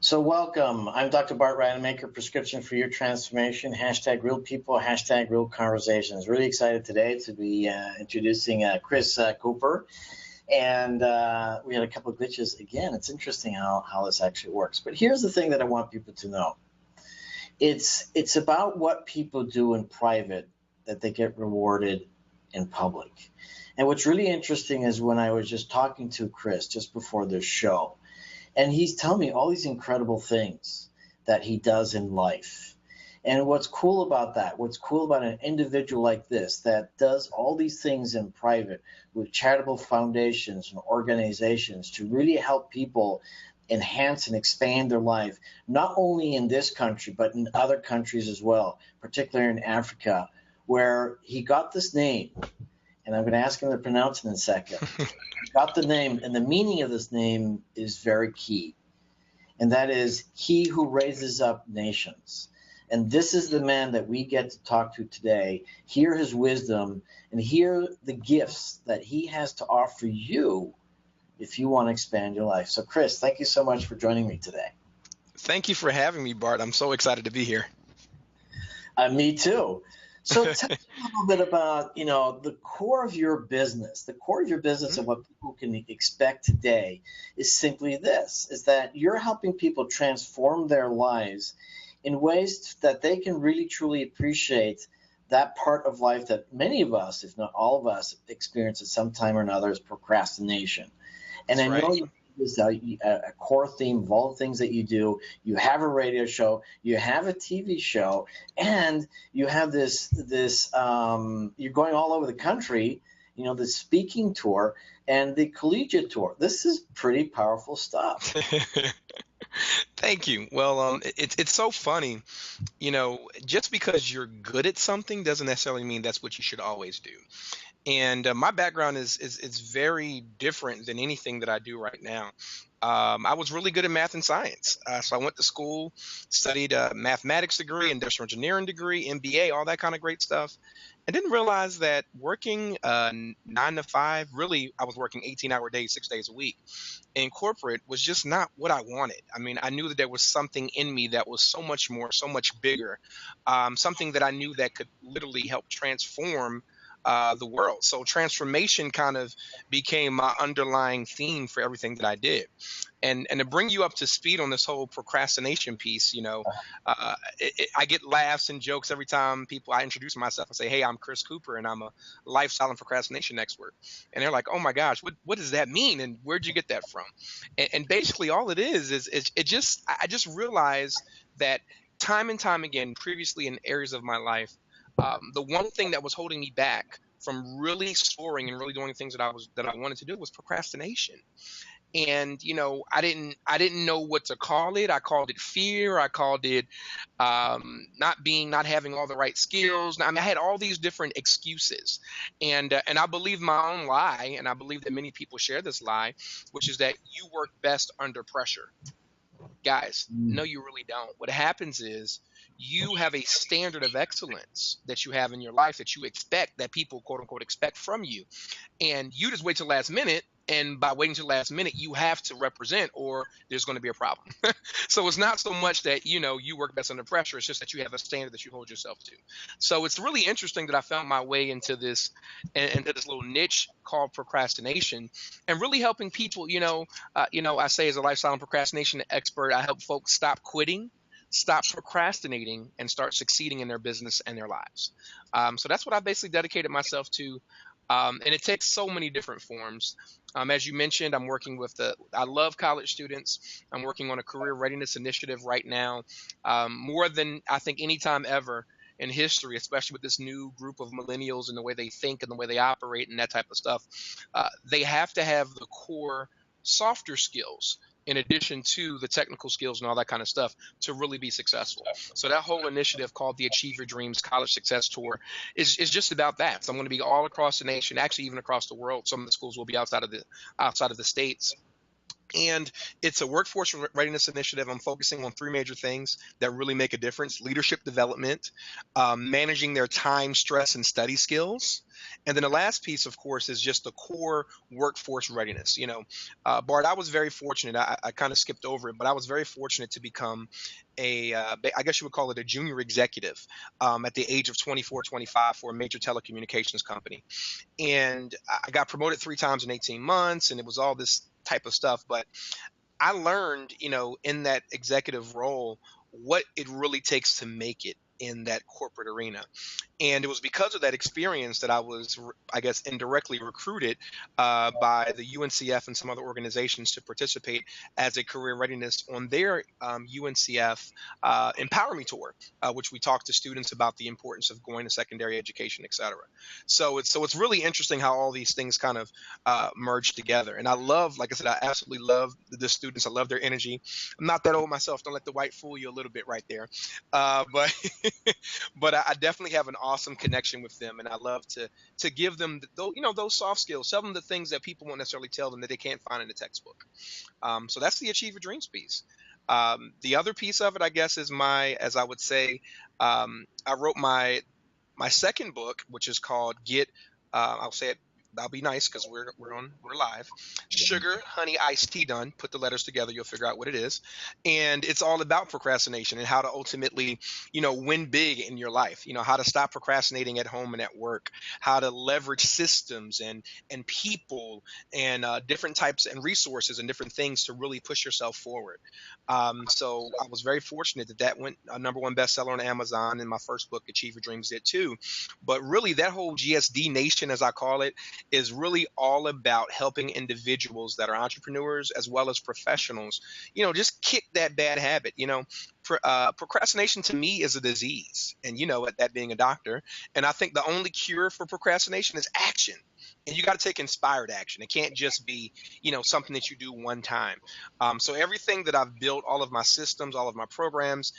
So welcome. I'm Dr. Bart Rademaker, Prescription for Your Transformation, hashtag real people, hashtag real conversations. Really excited today to be introducing Chris Cooper. And we had a couple of glitches. Again, it's interesting how this actually works. But here's the thing that I want people to know. It's about what people do in private that they get rewarded in public. And what's really interesting is when I was just talking to Chris just before this show, and he's telling me all these incredible things that he does in life. And what's cool about that, what's cool about an individual like this that does all these things in private with charitable foundations and organizations to really help people enhance and expand their life, not only in this country, but in other countries as well, particularly in Africa, where he got this name. And I'm going to ask him to pronounce it in a second. He got the name, and the meaning of this name is very key. And that is, he who raises up nations. And this is the man that we get to talk to today, hear his wisdom, and hear the gifts that he has to offer you if you want to expand your life. So, Chris, thank you so much for joining me today. Thank you for having me, Bart. I'm so excited to be here. Me too. So tell me a little bit about, the core of your business. The core of your business and what people can expect today is simply this, is that you're helping people transform their lives in ways that they can really, truly appreciate that part of life that many of us, if not all of us, experience at some time or another is procrastination. And I know you is a core theme of all the things that you do. You have a radio show, you have a TV show, and you have this you're going all over the country, the speaking tour and the collegiate tour. This is pretty powerful stuff. Thank you. Well, it's so funny, just because you're good at something doesn't necessarily mean that's what you should always do. And my background is very different than anything that I do right now. I was really good at math and science. So I went to school, studied a mathematics degree, industrial engineering degree, MBA, all that kind of great stuff. I didn't realize that working 9 to 5, really, I was working 18-hour days, 6 days a week in corporate was just not what I wanted. I mean, I knew that there was something in me that was so much more, so much bigger, something that I knew that could literally help transform the world. So transformation kind of became my underlying theme for everything that I did. And to bring you up to speed on this whole procrastination piece, I get laughs and jokes every time I introduce myself and say, hey, I'm Chris Cooper and I'm a lifestyle and procrastination expert. And they're like, oh my gosh, what does that mean? And where'd you get that from? And basically all it is I just realized that time and time again, previously in areas of my life, the one thing that was holding me back from really soaring and really doing the things that I wanted to do was procrastination. And I didn't know what to call it. I called it fear. I called it not having all the right skills. I had all these different excuses, and I believe my own lie, and I believe that many people share this lie, which is that you work best under pressure. Guys, no, you really don't. What happens is you have a standard of excellence that you have in your life that you expect, that people quote unquote expect from you. And you just wait till last minute. And by waiting till last minute, you have to represent or there's going to be a problem. So it's not so much that, you work best under pressure. It's just that you have a standard that you hold yourself to. So it's really interesting that I found my way into this little niche called procrastination and really helping people, I say as a lifestyle and procrastination expert, I help folks stop quitting, stop procrastinating, and start succeeding in their business and their lives. So that's what I basically dedicated myself to. And it takes so many different forms. As you mentioned, I'm working I love college students. I'm working on a career readiness initiative right now, more than I think any time ever in history, especially with this new group of millennials and the way they think and the way they operate and that type of stuff. They have to have the core softer skills in addition to the technical skills and all that kind of stuff to really be successful. So that whole initiative called the Achieve Your Dreams College Success Tour is just about that. So I'm going to be all across the nation, actually even across the world. Some of the schools will be outside of the states. And it's a workforce readiness initiative. I'm focusing on three major things that really make a difference: leadership development, managing their time, stress, and study skills. And then the last piece, of course, is just the core workforce readiness. Bart, I was very fortunate. I kind of skipped over it, but I was very fortunate to become I guess you would call it a junior executive at the age of 24, 25 for a major telecommunications company. And I got promoted 3 times in 18 months, and it was all this type of stuff. But I learned, in that executive role, what it really takes to make it in that corporate arena. And it was because of that experience that I was, I guess, indirectly recruited by the UNCF and some other organizations to participate as a career readiness on their UNCF Empower Me Tour, which we talked to students about the importance of going to secondary education, et cetera. So it's really interesting how all these things kind of merge together. And I love, like I said, I absolutely love the students. I love their energy. I'm not that old myself. Don't let the white fool you a little bit right there. But but I definitely have an awesome connection with them, and I love to give them those soft skills, tell them the things that people won't necessarily tell them that they can't find in the textbook. So that's the Achieve Your Dreams piece. The other piece of it, I guess, is as I would say, I wrote my second book, which is called I'll say it. I'll be nice because we're live. Sugar, honey, iced tea done. Put the letters together, you'll figure out what it is. And it's all about procrastination and how to ultimately, win big in your life. How to stop procrastinating at home and at work. How to leverage systems and people and different types and resources and different things to really push yourself forward. So I was very fortunate that went a #1 bestseller on Amazon, and my first book, Achieve Your Dreams, did too. But really, that whole GSD Nation, as I call it, is really all about helping individuals that are entrepreneurs as well as professionals, just kick that bad habit. Procrastination to me is a disease, and that being a doctor, and I think the only cure for procrastination is action. And you got to take inspired action. It can't just be, something that you do one time. So everything that I've built, all of my systems, all of my programs,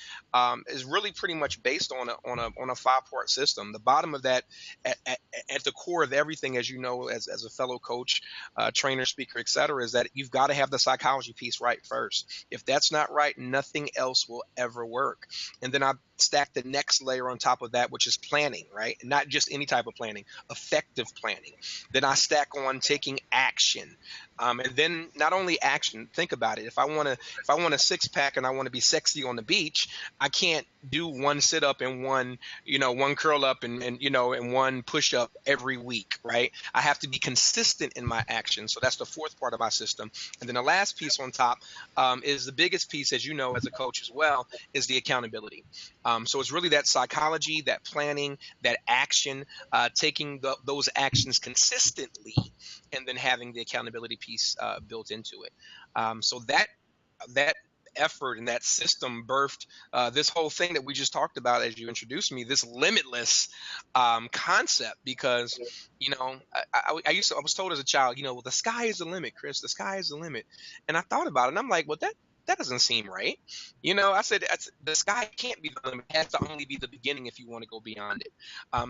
is really pretty much based on a 5-part system. The bottom of that, at the core of everything, as you know, as a fellow coach, trainer, speaker, et cetera, is that you've got to have the psychology piece right first. If that's not right, nothing else will ever work. And then I stack the next layer on top of that, which is planning, right? And not just any type of planning, effective planning. Then I stack on taking action. And then not only action, think about it. If I want a 6-pack and I want to be sexy on the beach, I can't do one sit up and one curl up and one push up every week, right? I have to be consistent in my action. So that's the fourth part of my system. And then the last piece on top is the biggest piece, as you know, as a coach as well, is the accountability. So it's really that psychology, that planning, that action, taking those actions consistently, and then having the accountability piece built into it. So that effort and that system birthed this whole thing that we just talked about as you introduced me, this limitless concept, because I was told as a child, well, the sky is the limit, Chris, the sky is the limit. And I thought about it and I'm like, well, that doesn't seem right. I said the sky can't be the limit. It has to only be the beginning if you want to go beyond it.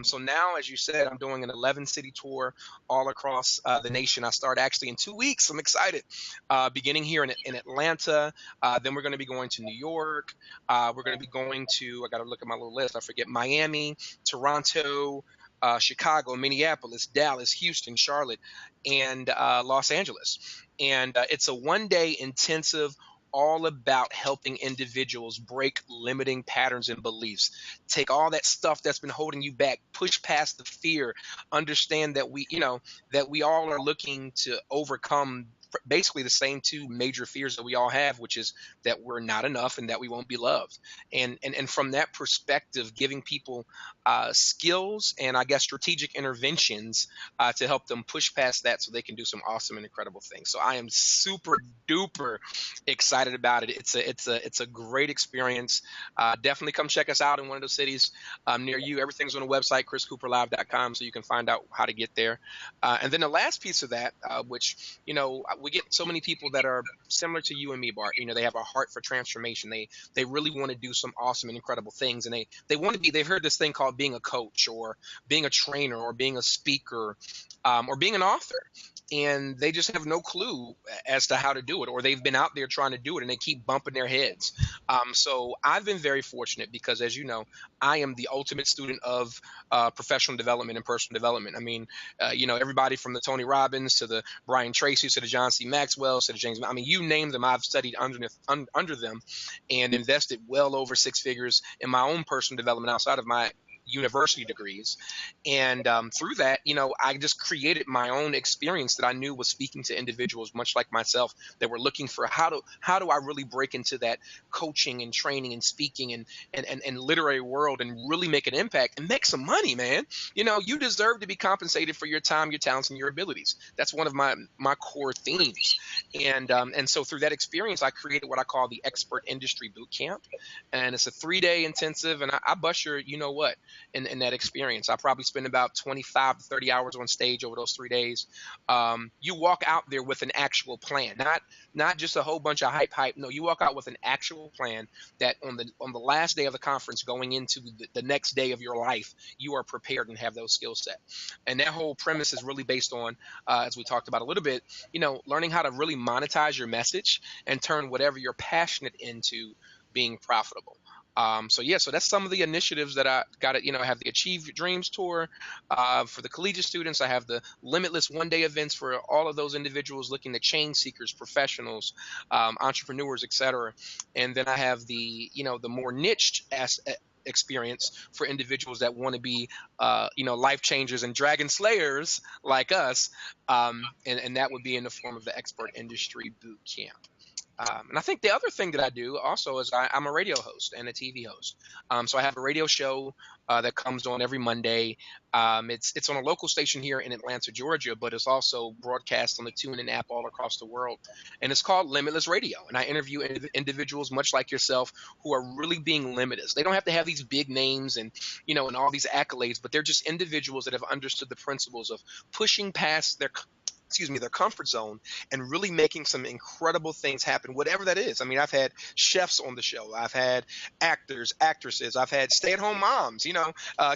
So now, as you said, I'm doing an 11-city tour all across the nation. I start actually in 2 weeks. I'm excited. Beginning here in Atlanta. Then we're going to be going to New York. We're going to be going to, I got to look at my little list. I forget, Miami, Toronto, Chicago, Minneapolis, Dallas, Houston, Charlotte, and Los Angeles. And it's a 1-day intensive, all about helping individuals break limiting patterns and beliefs. Take all that stuff that's been holding you back, push past the fear, understand that we all are looking to overcome basically the same 2 major fears that we all have, which is that we're not enough and that we won't be loved. And from that perspective, giving people skills and, I guess, strategic interventions to help them push past that so they can do some awesome and incredible things. So I am super duper excited about it. It's a great experience. Definitely come check us out in one of those cities near you. Everything's on the website, chriscooperlive.com, so you can find out how to get there. And then the last piece of that, which, we get so many people that are similar to you and me, Bart. They have a heart for transformation. They really want to do some awesome and incredible things. And they've heard this thing called being a coach or being a trainer or being a speaker or being an author. and they just have no clue as to how to do it, or they've been out there trying to do it and they keep bumping their heads. So I've been very fortunate because, as you know, I am the ultimate student of professional development and personal development. I mean, everybody from the Tony Robbins to the Brian Tracy to the John C. Maxwell to the James. I mean, you name them, I've studied under them and invested well over six figures in my own personal development outside of my university degrees. And through that, I just created my own experience that I knew was speaking to individuals much like myself that were looking for how do I really break into that coaching and training and speaking and literary world and really make an impact and make some money, man. You deserve to be compensated for your time, your talents, and your abilities. That's one of my core themes. And so through that experience, I created what I call the Expert Industry Boot Camp, and it's a 3-day intensive, and I bust your, in that experience. I probably spend about 25 to 30 hours on stage over those 3 days. You walk out there with an actual plan, not just a whole bunch of hype. No, you walk out with an actual plan that on the last day of the conference, going into the next day of your life, you are prepared and have those skill set. And that whole premise is really based on, as we talked about a little bit, learning how to really monetize your message and turn whatever you're passionate into being profitable. So that's some of the initiatives that I got. I have the Achieve Your Dreams tour for the collegiate students. I have the Limitless one-day events for all of those individuals looking at change seekers, professionals, entrepreneurs, etc. And then I have the more niched experience for individuals that want to be life changers and dragon slayers like us, and that would be in the form of the Expert Industry Boot Camp. And I think the other thing that I do also is I'm a radio host and a TV host. So I have a radio show that comes on every Monday. It's on a local station here in Atlanta, Georgia, but it's also broadcast on the TuneIn app all across the world. And it's called Limitless Radio. And I interview individuals much like yourself who are really being limitless. They don't have to have these big names and all these accolades, but they're just individuals that have understood the principles of pushing past their comfort zone and really making some incredible things happen, whatever that is. I mean, I've had chefs on the show. I've had actors, actresses. I've had stay-at-home moms,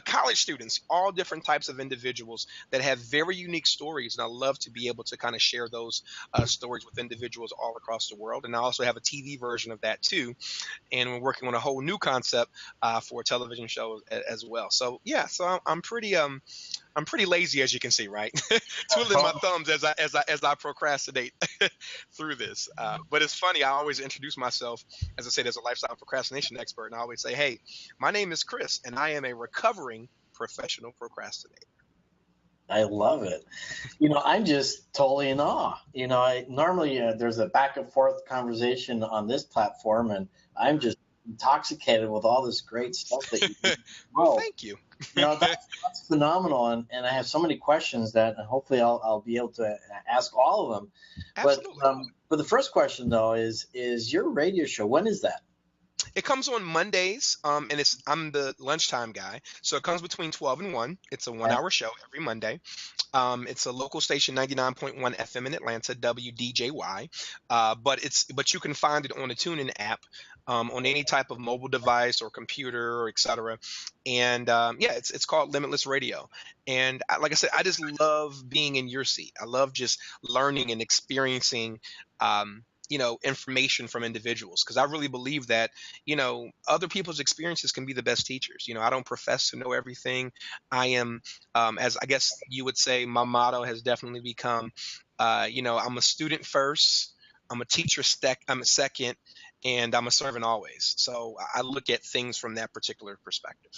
college students, all different types of individuals that have very unique stories. And I love to be able to kind of share those stories with individuals all across the world. And I also have a TV version of that too. And we're working on a whole new concept for a television show as well. So yeah, so I'm pretty lazy, as you can see, right? Twiddling my thumbs as I procrastinate through this. But it's funny. I always introduce myself, as I said, as a lifestyle procrastination expert, and I always say, "Hey, my name is Chris, and I am a recovering professional procrastinator." I love it. I'm just totally in awe. Normally there's a back and forth conversation on this platform, and I'm just intoxicated with all this great stuff that you do. Well, thank you. That's phenomenal, and I have so many questions that hopefully I'll be able to ask all of them. Absolutely. But the first question though is your radio show, when is that? It comes on Mondays, and I'm the lunchtime guy, so it comes between 12 and 1. It's a 1-hour show every Monday. It's a local station, 99.1 FM in Atlanta, WDJY. But you can find it on the TuneIn app, on any type of mobile device or computer or etc. And it's called Limitless Radio. And like I said, I just love being in your seat. I love just learning and experiencing information from individuals, because I really believe that other people's experiences can be the best teachers. I don't profess to know everything. I am, as I guess you would say, my motto has definitely become I'm a student first, I'm a teacher I'm a second, and I'm a servant always. So I look at things from that particular perspective.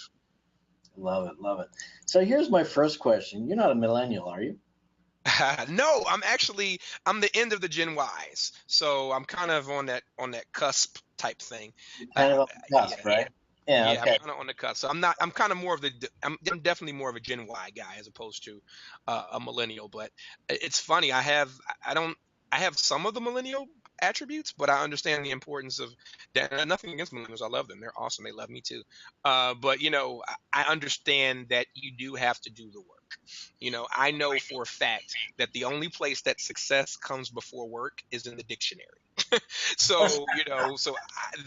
Love it. So here's my first question. You're not a millennial, are you? No, I'm the end of the Gen Ys, so I'm kind of on that cusp type thing. Kind of on the cusp, right? Yeah, okay. I'm kind of on the cusp. So I'm kind of more of I'm definitely more of a Gen Y guy as opposed to a millennial. But it's funny. I have some of the millennial attributes, but I understand the importance of that. And nothing against millennials. I love them. They're awesome. They love me too. But I understand that you do have to do the work. I know for a fact that the only place that success comes before work is in the dictionary. So,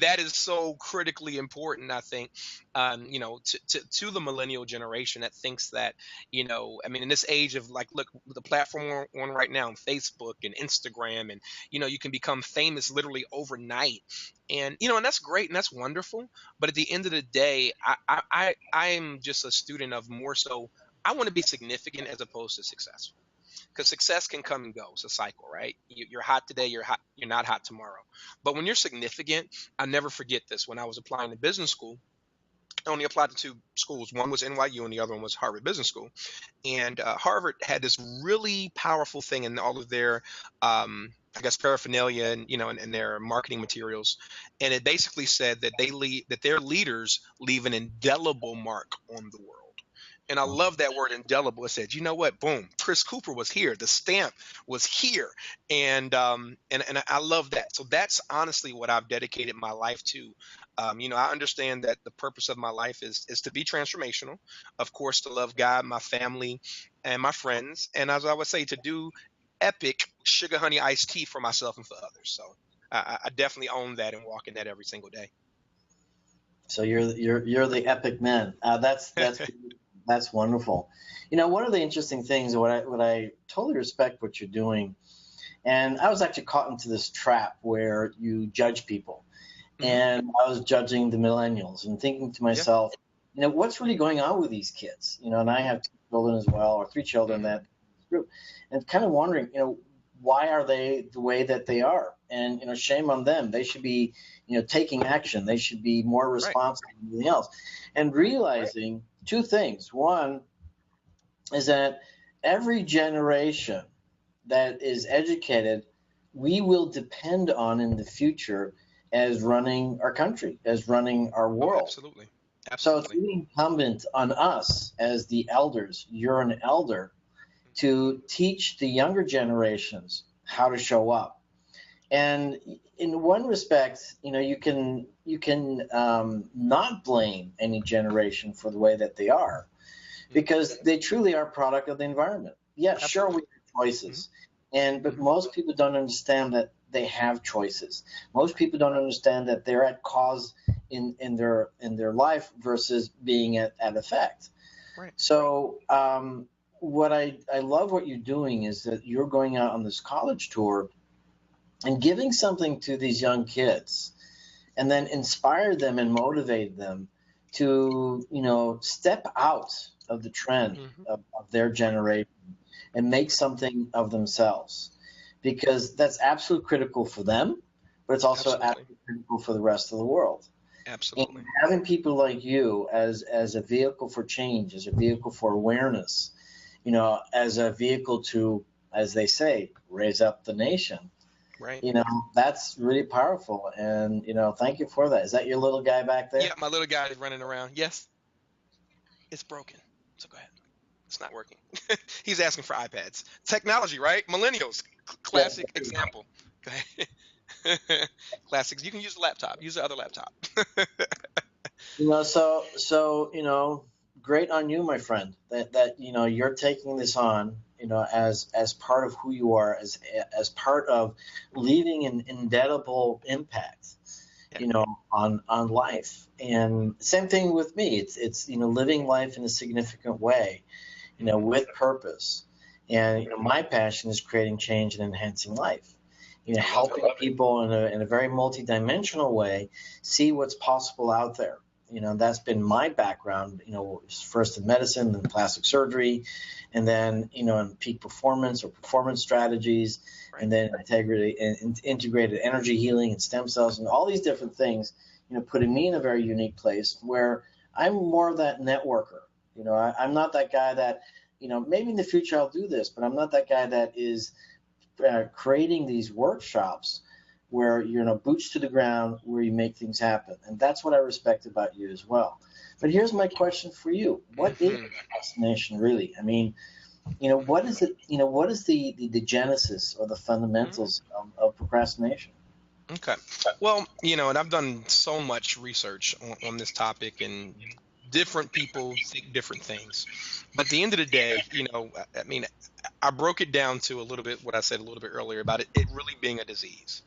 that is so critically important, I think, to the millennial generation that thinks that, I mean, in this age of, like, look, the platform we're on right now, Facebook and Instagram, and, you can become famous literally overnight. And, and that's great and that's wonderful. But at the end of the day, I'm just a student of more so, I want to be significant as opposed to successful, because success can come and go. It's a cycle, right? You're hot today, you're not hot tomorrow. But when you're significant, I never forget this. When I was applying to business school, I only applied to two schools. One was NYU and the other one was Harvard Business School. And Harvard had this really powerful thing in all of their, I guess, paraphernalia and, and their marketing materials. And it basically said that that their leaders leave an indelible mark on the world. And I love that word indelible. It said, you know what? Boom, Chris Cooper was here. The stamp was here, and I love that. So that's honestly what I've dedicated my life to. I understand that the purpose of my life is to be transformational, of course, to love God, my family, and my friends, and as I would say, to do epic sugar honey iced tea for myself and for others. So I definitely own that and walk in that every single day. So you're the epic man. That's wonderful. One of the interesting things, what I totally respect what you're doing, and I was actually caught into this trap where you judge people, and I was judging the millennials and thinking to myself, what's really going on with these kids? And I have two children as well, or three children that group, and kind of wondering, why are they the way that they are? And shame on them. They should be, taking action. They should be more responsible than anything else. And realizing two things. One is that every generation that is educated, we will depend on in the future as running our country, as running our world. Oh, absolutely. So it's really incumbent on us as the elders. You're an elder, to teach the younger generations how to show up. And in one respect, you can not blame any generation for the way that they are, because they truly are a product of the environment. Yeah, sure, we have choices, but most people don't understand that they have choices. Most people don't understand that they're at cause in their life versus being at effect. Right. So what I love what you're doing is that you're going out on this college tour and giving something to these young kids, and then inspire them and motivate them to, step out of the trend of their generation and make something of themselves, because that's absolutely critical for them, but it's also absolutely critical for the rest of the world. Absolutely. And having people like you as a vehicle for change, as a vehicle for awareness, as a vehicle to, as they say, raise up the nation. Right. That's really powerful. And, thank you for that. Is that your little guy back there? Yeah, my little guy is running around. Yes. It's broken. So go ahead. It's not working. He's asking for iPads. Technology, right? Millennials. Classic example. Go ahead. Classics. You can use a laptop. Use the other laptop. So great on you, my friend, that you're taking this on, as part of who you are, as part of leaving an indelible impact, on life. And same thing with me. It's living life in a significant way, with purpose. And my passion is creating change and enhancing life. Helping people in a very multidimensional way see what's possible out there. That's been my background, first in medicine, then plastic surgery, and then, in peak performance or performance strategies, and then integrated energy healing and stem cells and all these different things, putting me in a very unique place where I'm more of that networker. I'm not that guy that, maybe in the future I'll do this, but I'm not that guy that is creating these workshops where you're boots to the ground, where you make things happen. And that's what I respect about you as well. But here's my question for you. What is procrastination really? I mean, what is it, what is the genesis or the fundamentals of procrastination? Okay. Well, and I've done so much research on this topic, and different people think different things. But at the end of the day, I mean, I broke it down to a little bit what I said a little bit earlier about it really being a disease.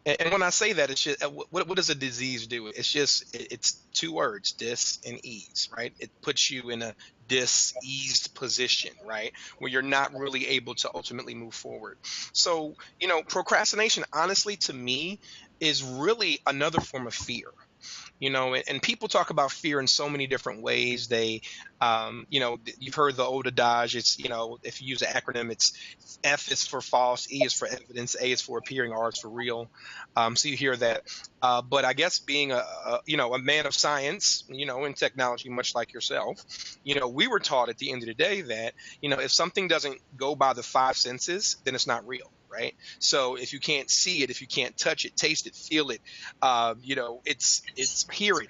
And when I say that, it's just what does a disease do? It's two words, dis and ease, right? It puts you in a diseased position, right, where you're not really able to ultimately move forward. So, procrastination, honestly, to me, is really another form of fear. And people talk about fear in so many different ways. You've heard the old adage. It's, if you use an acronym, it's F is for false, E is for evidence, A is for appearing, R is for real. So you hear that. But I guess being a man of science, in technology, much like yourself, we were taught at the end of the day that, if something doesn't go by the five senses, then it's not real. Right. So if you can't see it, if you can't touch it, taste it, feel it, it's hear it,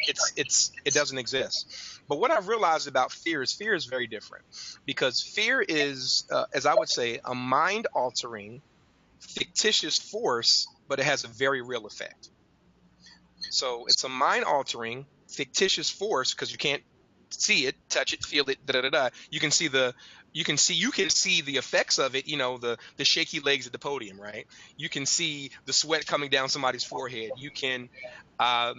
it doesn't exist. But what I've realized about fear is very different, because fear is, as I would say, a mind altering, fictitious force, but it has a very real effect. So it's a mind altering, fictitious force because you can't see it, touch it, feel it, da da da da. You can see the effects of it, the shaky legs at the podium, right? You can see the sweat coming down somebody's forehead. You can taste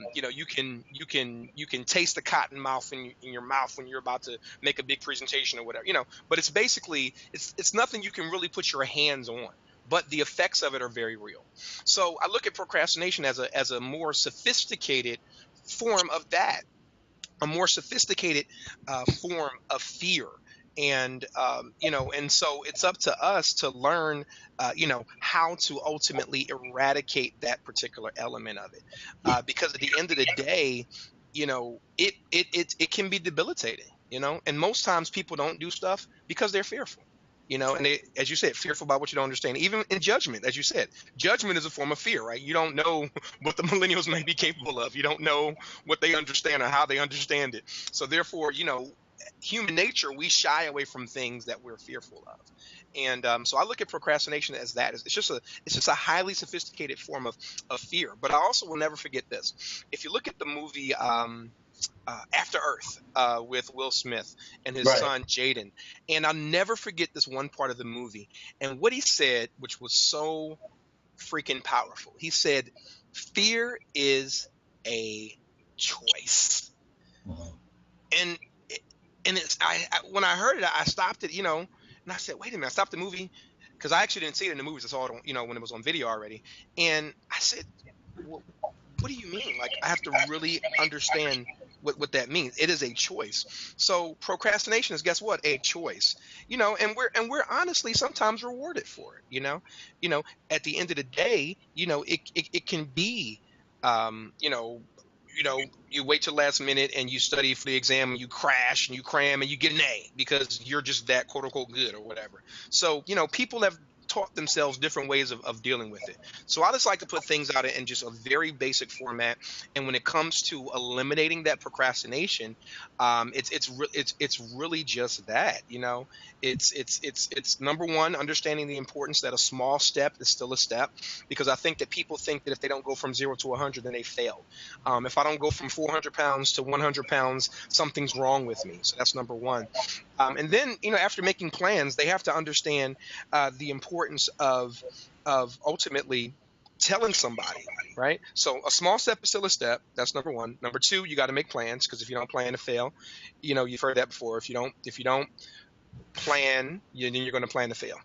the cotton mouth in your mouth when you're about to make a big presentation or whatever, but it's basically, it's nothing you can really put your hands on, but the effects of it are very real. So I look at procrastination as a more sophisticated form of that, a more sophisticated form of fear. And so it's up to us to learn, how to ultimately eradicate that particular element of it, because at the end of the day, it can be debilitating. And most times people don't do stuff because they're fearful. And they, as you said, fearful about what you don't understand. Even in judgment, as you said, judgment is a form of fear, right? You don't know what the millennials may be capable of. You don't know what they understand or how they understand it. So therefore, human nature, we shy away from things that we're fearful of. And so I look at procrastination as that. It's just a highly sophisticated form of fear. But I also will never forget this. If you look at the movie After Earth, with Will Smith and his Right. son Jaden, and I'll never forget this one part of the movie and what he said, which was so freaking powerful. He said, "Fear is a choice." Mhm. And when I heard it, I stopped it, and I said, "Wait a minute!" I stopped the movie because I actually didn't see it in the movies. I saw it on, when it was on video already, and I said, "Well, what do you mean? Like, I have to really understand what that means. It is a choice." So procrastination is, guess what? A choice. And we're honestly sometimes rewarded for it. At the end of the day, it can be, um, you know, you wait till last minute and you study for the exam and you crash and you cram and you get an A because you're just that quote unquote good or whatever. So, people have taught themselves different ways of dealing with it. So I just like to put things out in just a very basic format. And when it comes to eliminating that procrastination, it's really just that. It's number one, understanding the importance that a small step is still a step, because I think that people think that if they don't go from 0 to 100, then they failed. If I don't go from 400 pounds to 100 pounds, something's wrong with me. So that's number one. And then, after making plans, they have to understand the importance of ultimately telling somebody, right? So a small step is still a step. That's number one. Number two, you got to make plans, because if you don't plan to fail, you've heard that before. If you don't plan, then you're going to plan to fail.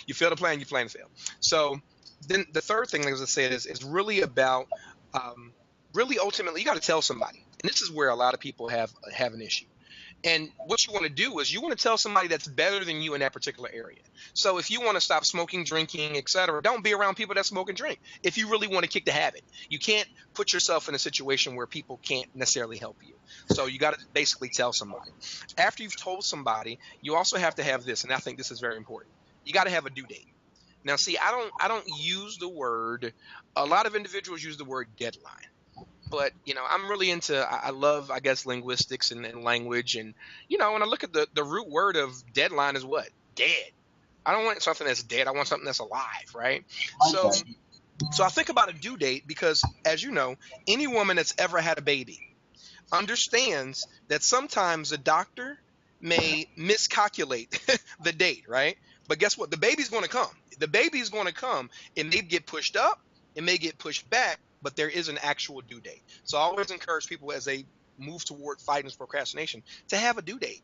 You fail to plan, you plan to fail. So then the third thing, like I said, is really about, really ultimately, you got to tell somebody. And this is where a lot of people have an issue. And what you want to do is you want to tell somebody that's better than you in that particular area. So if you want to stop smoking, drinking, etc., don't be around people that smoke and drink. If you really want to kick the habit, you can't put yourself in a situation where people can't necessarily help you. So you got to basically tell somebody. After you've told somebody, you also have to have this, and I think this is very important. You got to have a due date. Now, see, I don't use the word. A lot of individuals use the word deadline. But I'm really into, I love, I guess, linguistics and language, and when I look at the root word of deadline is what? Dead. I don't want something that's dead. I want something that's alive, right? So I think about a due date because, as you know, any woman that's ever had a baby understands that sometimes the doctor may miscalculate the date, right? But guess what? The baby's going to come. The baby's going to come. It may get pushed up. It may get pushed back, but there is an actual due date. So I always encourage people as they move toward fighting procrastination to have a due date.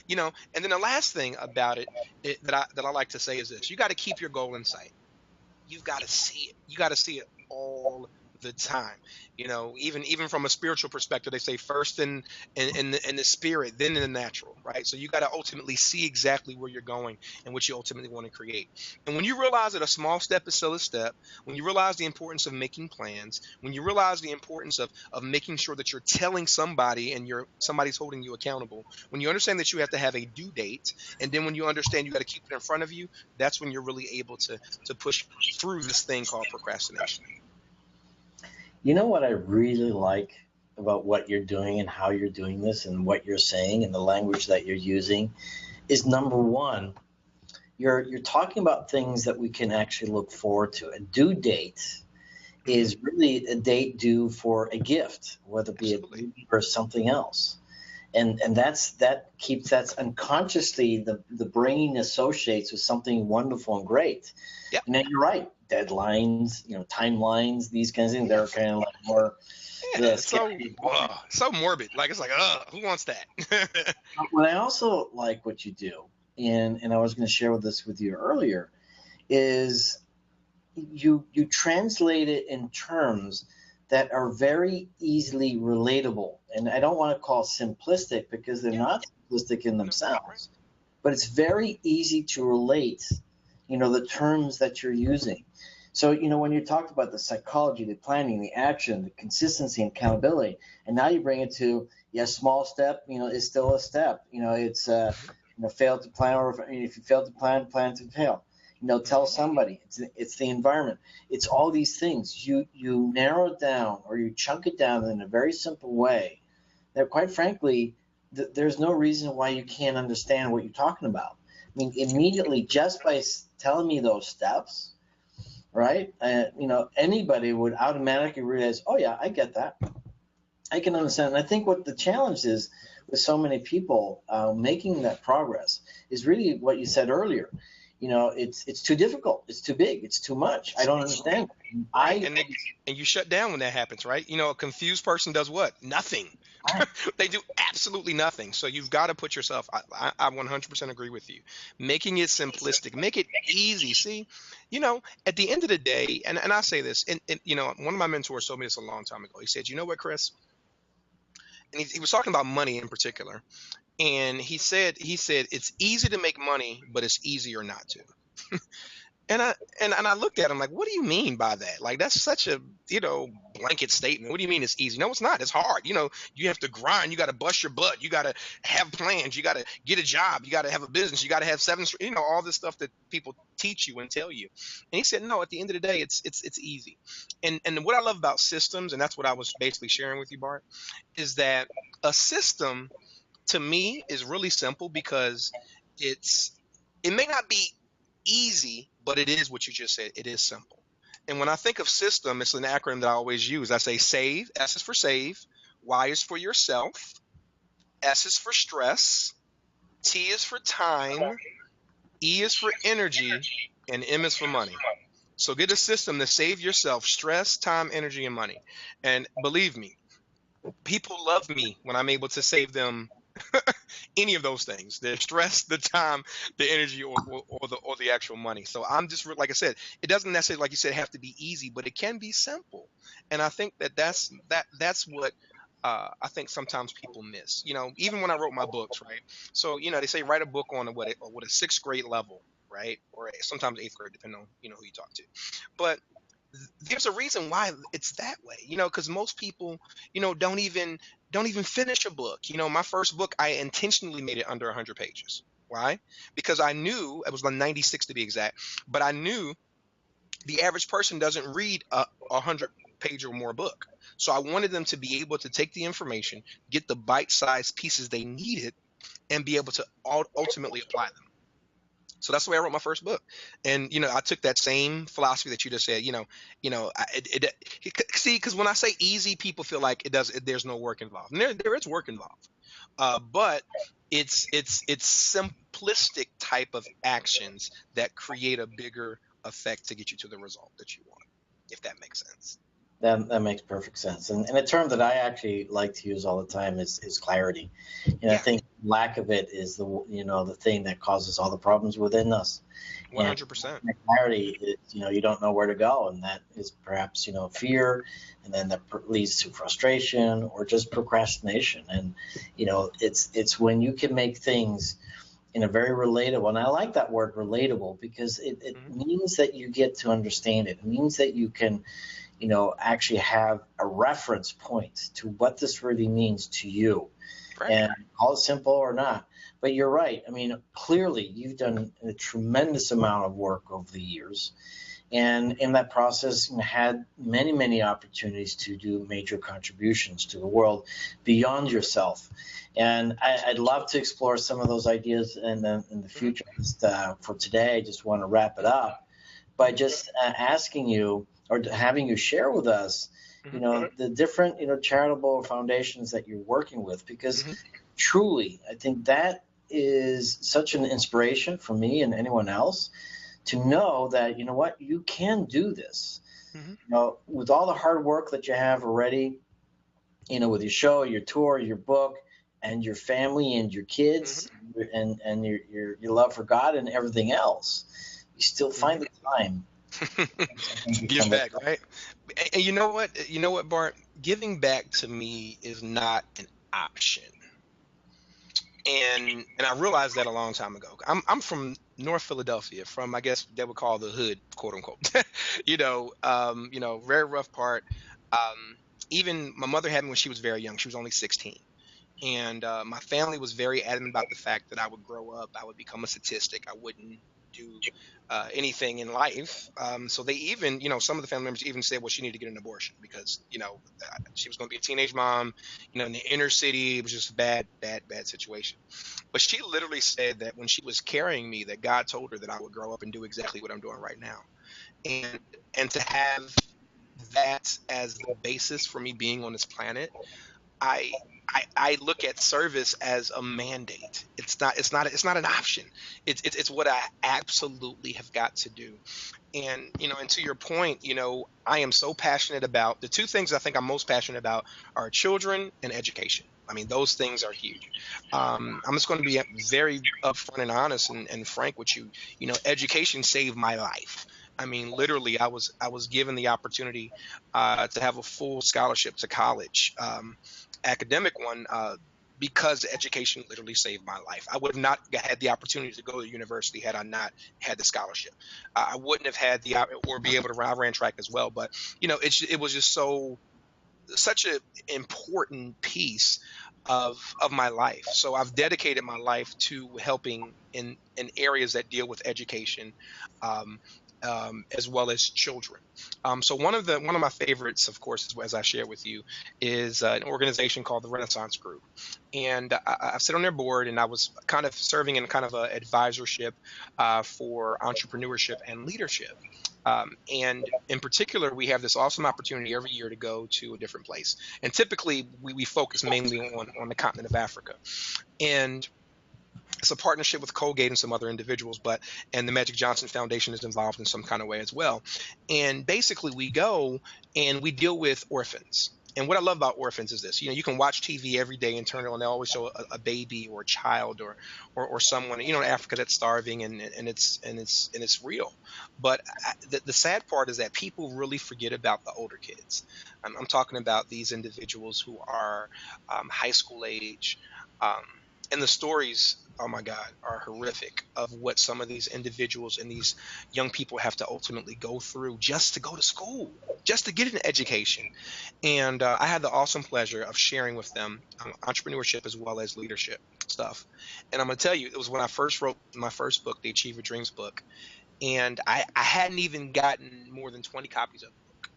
And then the last thing about that I like to say is this: you got to keep your goal in sight. You've got to see it. You got to see it all the time. Even from a spiritual perspective, they say first in the spirit, then in the natural, right? So you got to ultimately see exactly where you're going and what you ultimately want to create. And when you realize that a small step is still a step, when you realize the importance of making plans, when you realize the importance of making sure that you're telling somebody and somebody's holding you accountable, when you understand that you have to have a due date, and then when you understand you got to keep it in front of you, that's when you're really able to push through this thing called procrastination. You know what I really like about what you're doing and how you're doing this and what you're saying and the language that you're using is number one, you're talking about things that we can actually look forward to. A due date Hmm. is really a date due for a gift, whether it be a Absolutely. baby or something else. And that's unconsciously the brain associates with something wonderful and great. Yep. And then you're right, deadlines, timelines, these kinds of things, they're kind of like more Yeah, the it's so scary. so morbid. Like it's like, who wants that? What I also like what you do, and I was going to share this with you earlier, is you translate it in terms that are very easily relatable. And I don't want to call simplistic because they're Yeah, not simplistic in no, right. themselves, but it's very easy to relate, the terms that you're using. So, when you talked about the psychology, the planning, the action, the consistency and accountability, and now you bring it to, yes, small step, is still a step. It's, fail to plan, or if you fail to plan to fail. Tell Hmm. somebody. It's the environment. It's all these things. You narrow it down or you chunk it down in a very simple way that, quite frankly, there's no reason why you can't understand what you're talking about. I mean, immediately just by telling me those steps, right? Anybody would automatically realize, oh yeah, I get that. I can understand. And I think what the challenge is with so many people making that progress is really what you said earlier. It's too difficult. It's too big. It's too much. I don't It's right, understand. right. I And you shut down when that happens, right? A confused person does what? Nothing. They do absolutely nothing. So you've got to put yourself. I 100% agree with you. Making it simplistic, make it easy. See, at the end of the day, and I say this, and one of my mentors told me this a long time ago. He said, "You know what, Chris?" And he was talking about money in particular. And he said it's easy to make money, but it's easier not to. And I looked at him like, what do you mean by that? Like that's such a blanket statement. What do you mean it's easy? No, it's not. It's hard. You have to grind. You got to bust your butt. You got to have plans. You got to get a job. You got to have a business. You got to have seven. All this stuff that people teach you and tell you. And he said, no. At the end of the day, it's easy. And what I love about systems, and that's what I was basically sharing with you, Bart, is that a system to me is really simple because it's it may not be easy, but it is what you just said. It is simple. And when I think of system, it's an acronym that I always use. I say save, S is for save, Y is for yourself, S is for stress, T is for time, E is for energy, and M is for money. So get a system to save yourself stress, time, energy, and money. And believe me, people love me when I'm able to save them any of those things: the stress, the time, the energy, or the actual money. So I'm just like I said, it doesn't necessarily, like you said, have to be easy, but it can be simple. And I think that's what I think sometimes people miss. Even when I wrote my books, right? So they say write a book on what a sixth grade level, right, or sometimes eighth grade, depending on who you talk to. But there's a reason why it's that way, because most people, don't even finish a book. My first book, I intentionally made it under 100 pages. Why? Because I knew it was like 96 to be exact, but I knew the average person doesn't read a 100-page or more book. So I wanted them to be able to take the information, get the bite-sized pieces they needed, and be able to ultimately apply them. So that's the way I wrote my first book. And I took that same philosophy that you just said. See, because when I say easy, people feel like there's no work involved. And there is work involved. But it's simplistic type of actions that create a bigger effect to get you to the result that you want. if that makes sense. That makes perfect sense. And a term that I actually like to use all the time is clarity. And I Yeah, think lack of it is the thing that causes all the problems within us. And 100%. that clarity is, you don't know where to go, and that is perhaps, fear, and then that leads to frustration or just procrastination. And it's when you can make things in a very relatable, and I like that word relatable because it Hmm. means that you get to understand it. It means that you can actually have a reference point to what this really means to you. Right. And call it simple or not. But you're right. I mean, clearly you've done a tremendous amount of work over the years. And in that process, had many, many opportunities to do major contributions to the world beyond yourself. And I'd love to explore some of those ideas in the Hmm. future. Just, for today, I just want to wrap it up by just asking you or having you share with us, Hmm. the different, charitable foundations that you're working with, because Hmm. truly, I think that is such an inspiration for me and anyone else to know that, what, you can do this, Hmm. with all the hard work that you have already, with your show, your tour, your book, and your family and your kids, and your love for God and everything else. You still Hmm. find the time To to give become back, right? And you know what? You know what, Bart? Giving back to me is not an option. And I realized that a long time ago. I'm from North Philadelphia, from I guess they would call the hood, quote unquote. Very rough part. Um, Even my mother had me when she was very young. She was only 16. And my family was very adamant about the fact that I would grow up, I would become a statistic, I wouldn't do anything in life. So they even, some of the family members even said, well, she needed to get an abortion because, she was going to be a teenage mom, in the inner city. It was just a bad, bad, bad situation. But she literally said that when she was carrying me, that God told her that I would grow up and do exactly what I'm doing right now. And and to have that as the basis for me being on this planet, I I look at service as a mandate. It's not an option. It's what I absolutely have got to do. And to your point, I am so passionate about the two things I think I'm most passionate about are children and education. I mean, those things are huge. I'm just going to be very upfront and honest and frank with you. Education saved my life. I mean, literally, I was given the opportunity to have a full scholarship to college, academic one. Because education literally saved my life. I would have not had the opportunity to go to university had I not had the scholarship. I wouldn't have had or be able to I ran track as well. But it was just such an important piece of my life. So I've dedicated my life to helping in areas that deal with education, um, as well as children. So one of my favorites, of course, as I share with you, is an organization called the Renaissance Group, and I sit on their board, and I was kind of serving in kind of a advisorship for entrepreneurship and leadership. And in particular, we have this awesome opportunity every year to go to a different place. And typically, we focus mainly on the continent of Africa. And it's a partnership with Colgate and some other individuals, and the Magic Johnson Foundation is involved in some kind of way as well. And basically, we go and we deal with orphans. And what I love about orphans is this: you can watch TV every day and turn it on. They always show a baby or a child or someone in Africa that's starving, and it's real. But the sad part is that people really forget about the older kids. I'm talking about these individuals who are high school age. Um, and the stories, oh my God, are horrific of what some of these individuals and these young people have to ultimately go through just to go to school, just to get an education. And I had the awesome pleasure of sharing with them entrepreneurship as well as leadership stuff. And I'm going to tell you, it was when I first wrote my first book, the Achieve Your Dreams book. And I hadn't even gotten more than 20 copies of the book.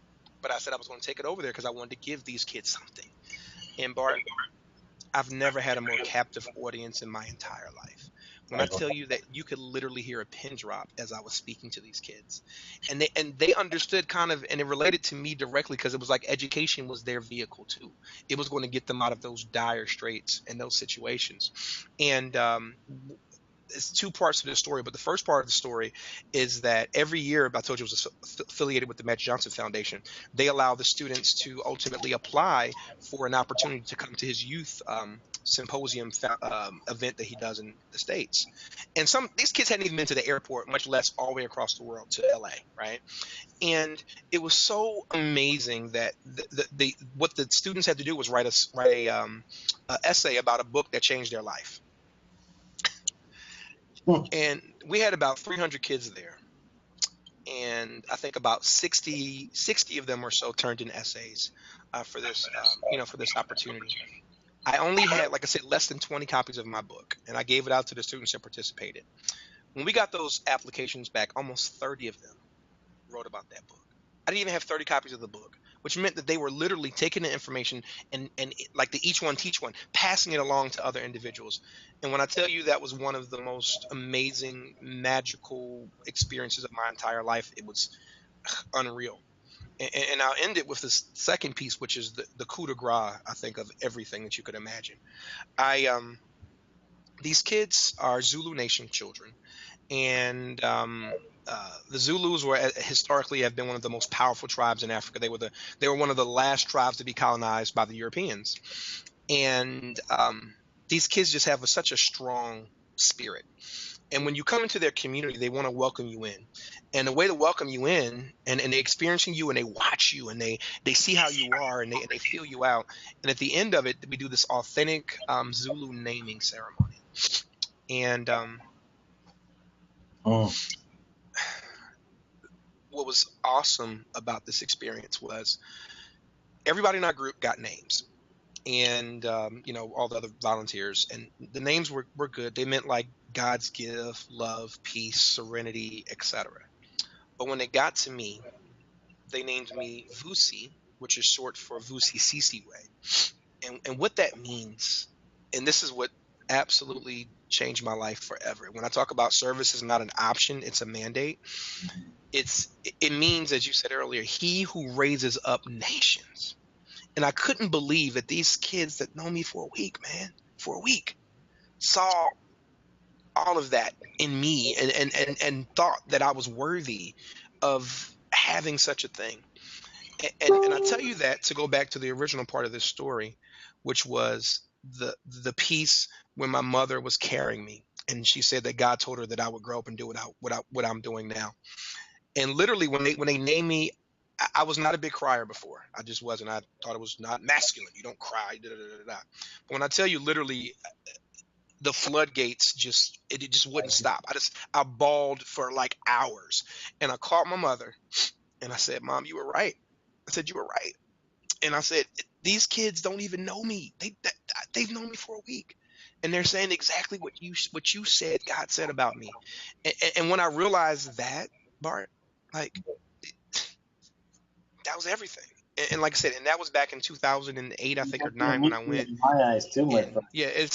But I said I was going to take it over there because I wanted to give these kids something. And Bart, I've never had a more captive audience in my entire life. When I tell you that you could literally hear a pin drop as I was speaking to these kids, and they understood kind of, and it related to me directly because it was like education was their vehicle too. It was going to get them out of those dire straits and those situations. And it's two parts to the story, but the first part of the story is that every year, I told you it was affiliated with the Magic Johnson Foundation, they allow the students to ultimately apply for an opportunity to come to his youth symposium event that he does in the States. And these kids hadn't even been to the airport, much less all the way across the world to LA, right? And it was so amazing that what the students had to do was write a essay about a book that changed their life. And we had about 300 kids there, and I think about 60 of them or so turned in essays for this for this opportunity. I only had, like I said, less than 20 copies of my book, and I gave it out to the students that participated. When we got those applications back, almost 30 of them wrote about that book. I didn't even have 30 copies of the book, which meant that they were literally taking the information and like the each one teach one, passing it along to other individuals. And when I tell you that was one of the most amazing, magical experiences of my entire life, it was unreal. And I'll end it with this second piece, which is the coup de grace, I think, of everything that you could imagine. These kids are Zulu Nation children, and the Zulus were historically have been one of the most powerful tribes in Africa. They were one of the last tribes to be colonized by the Europeans, and these kids just have such a strong spirit. And when you come into their community, they want to welcome you in. And the way to welcome you in, and they experiencing you, and they watch you, and they see how you are, and they feel you out. And at the end of it, we do this authentic Zulu naming ceremony. And what was awesome about this experience was everybody in our group got names. And all the other volunteers, and the names were good. They meant like God's gift, love, peace, serenity, etc. But when they got to me, they named me Vusi, which is short for Vusi Sisiwe. And what that means, and this is what absolutely changed my life forever. When I talk about service is not an option, it's a mandate. It means, as you said earlier, he who raises up nations. And I couldn't believe that these kids that know me for a week, saw all of that in me and thought that I was worthy of having such a thing. And I tell you that to go back to the original part of this story, which was the piece when my mother was carrying me, and she said that God told her that I would grow up and do what I'm doing now. And literally when they named me, I was not a big crier before. I just wasn't. I thought it was not masculine. You don't cry. But when I tell you, literally, the floodgates just wouldn't stop. I bawled for like hours, and I called my mother, and I said, "Mom, you were right." I said, "You were right." And I said, "These kids don't even know me. They've known me for a week, and they're saying exactly what you said. God said about me." And when I realized that, Bart, like, that was everything. And like I said, and that was back in 2008, I think, or 9 when I went. My eyes too, my friend. Yeah, it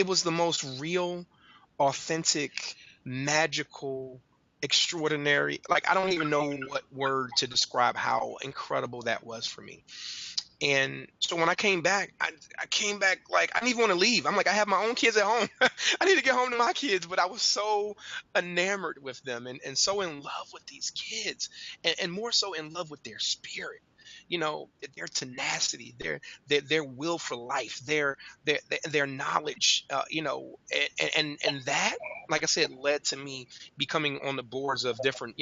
was the most real, authentic, magical, extraordinary. Like, I don't even know what word to describe how incredible that was for me. And so when I came back, I came back like I didn't even want to leave. I'm like, I have my own kids at home. I need to get home to my kids. But I was so enamored with them and so in love with these kids, and more so in love with their spirit. Their tenacity, their will for life, their knowledge, and that, like I said, led to me becoming on the boards of different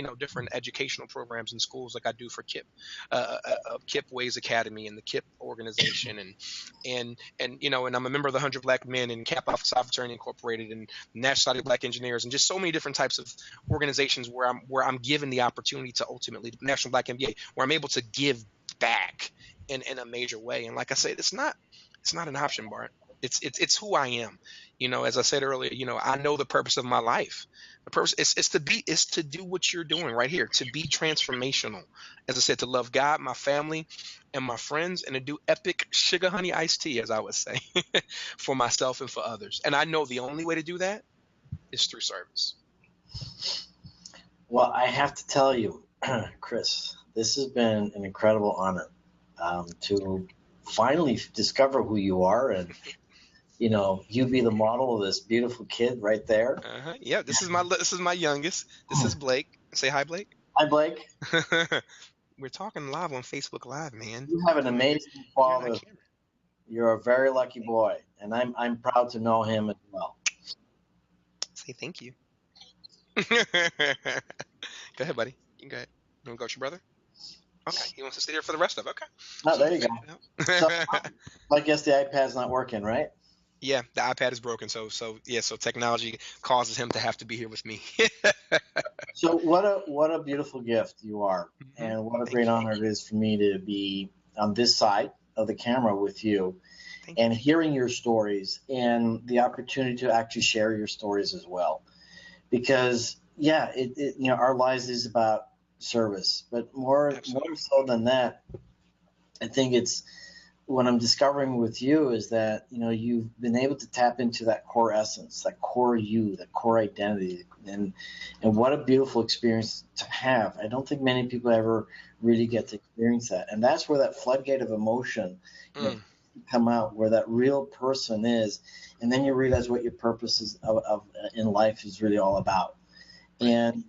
educational programs in schools, like I do for KIP, KIP Ways Academy and the KIP organization, and I'm a member of the 100 Black Men and Kappa Alpha Psi Fraternity Incorporated and National Society of Black Engineers, and just so many different types of organizations where I'm given the opportunity to ultimately, National Black MBA, where I'm able to give back in a major way. And like I said, it's not an option, Bart. It's who I am. As I said earlier, I know the purpose of my life. The purpose is to do what you're doing right here, to be transformational. As I said, to love God, my family, and my friends, and to do epic sugar honey iced tea, as I would say, for myself and for others. And I know the only way to do that is through service. Well, I have to tell you, Chris, this has been an incredible honor to finally discover who you are and you be the model of this beautiful kid right there. Yeah, this is my youngest. This is Blake. Say hi, Blake. Hi, Blake. We're talking live on Facebook Live, man. You have an You know, amazing you're on father. camera. You're a very lucky boy, and I'm proud to know him as well. Say thank you. Go ahead, buddy. You can go ahead. You want to go with your brother? Okay. He wants to stay there for the rest of it. Okay. Oh, there you go. So Yeah, I guess the iPad's not working, right? the iPad is broken, so technology causes him to have to be here with me. So what a beautiful gift you are, Hmm. and what a Thank great you. honor it is for me to be on this side of the camera with you Thank you. and hearing your stories and the opportunity to actually share your stories as well. Because yeah, our lives is about service, but more Absolutely. so than that, I think it's what I'm discovering with you is that you've been able to tap into that core essence, that core you, that core identity, and what a beautiful experience to have. I don't think many people ever really get to experience that, and that's where that floodgate of emotion, Mm, come out, where that real person is, and then you realize what your purpose is of in life is really all about, right. and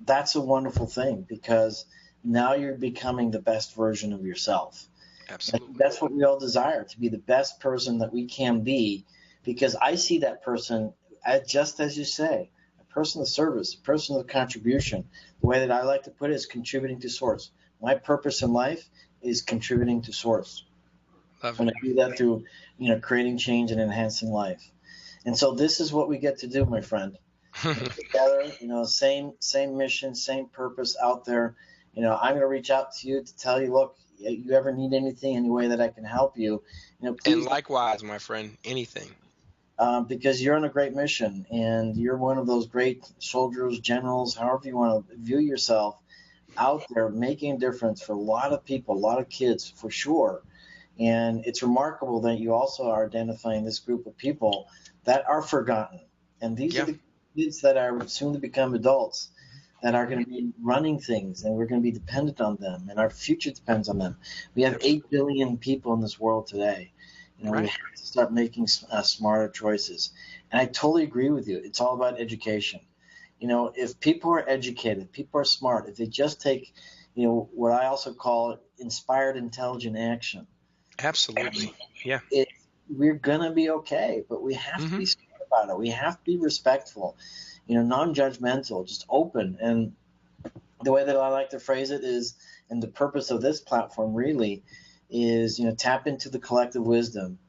that's a wonderful thing because now you're becoming the best version of yourself. Absolutely. That's what we all desire, to be the best person that we can be, because I see that person as, just as you say, a person of service, a person of contribution. The way that I like to put it is contributing to source. My purpose in life is contributing to source. Love And it. I do that through, creating change and enhancing life. And so this is what we get to do, my friend. Together, same mission, same purpose out there. I'm going to reach out to you to tell you, look, you ever need anything, any way that I can help you, And please, likewise, my friend, anything. because you're on a great mission and you're one of those great soldiers, generals, however you want to view yourself, out there making a difference for a lot of people, a lot of kids, for sure. And it's remarkable that you also are identifying this group of people that are forgotten. And these are Yeah. the kids that are soon to become adults, that are Hmm. going to be running things, and we're going to be dependent on them, and our future depends on them. We have 8 Absolutely. billion people in this world today. We Right. have to start making smarter choices. And I totally agree with you. It's all about education. If people are educated, people are smart, if they just take, what I also call inspired intelligent action, Absolutely. Yeah. it, we're gonna be okay. But we have to Hmm. be smart about it. We have to be respectful, non-judgmental, just open. And the way that I like to phrase it is, and the purpose of this platform really is, tap into the collective wisdom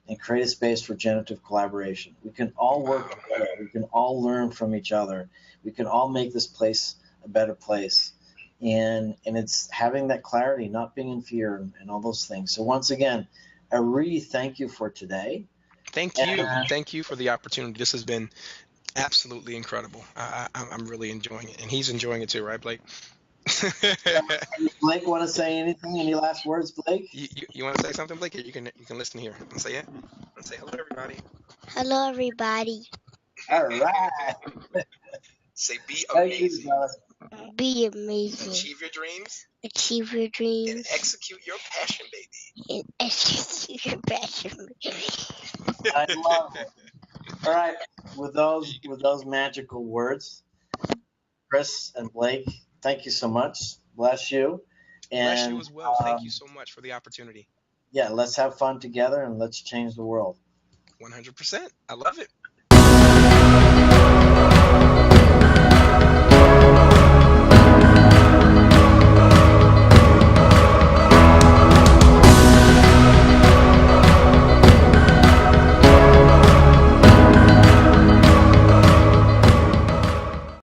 and create a space for generative collaboration. We can all work Wow. together. We can all learn from each other. We can all make this place a better place. And it's having that clarity, not being in fear, and all those things. So once again, I really thank you for today. Thank you. And Thank you for the opportunity. This has been absolutely incredible. I'm really enjoying it, and he's enjoying it too, right, Blake? Blake, want to say anything? Any last words, Blake? You want to say something, Blake? Or you can listen here and say it. And say hello, everybody. Hello, everybody. All right. Say be Thank you, amazing, brother. Be amazing. achieve your dreams, Achieve your and dreams execute your passion, baby. and execute your passion. I love it. All right. With those magical words, Chris and Blake, thank you so much. Bless you. Bless you And as well. Thank you so much for the opportunity. yeah, let's have fun together and let's change the world. 100%. I love it.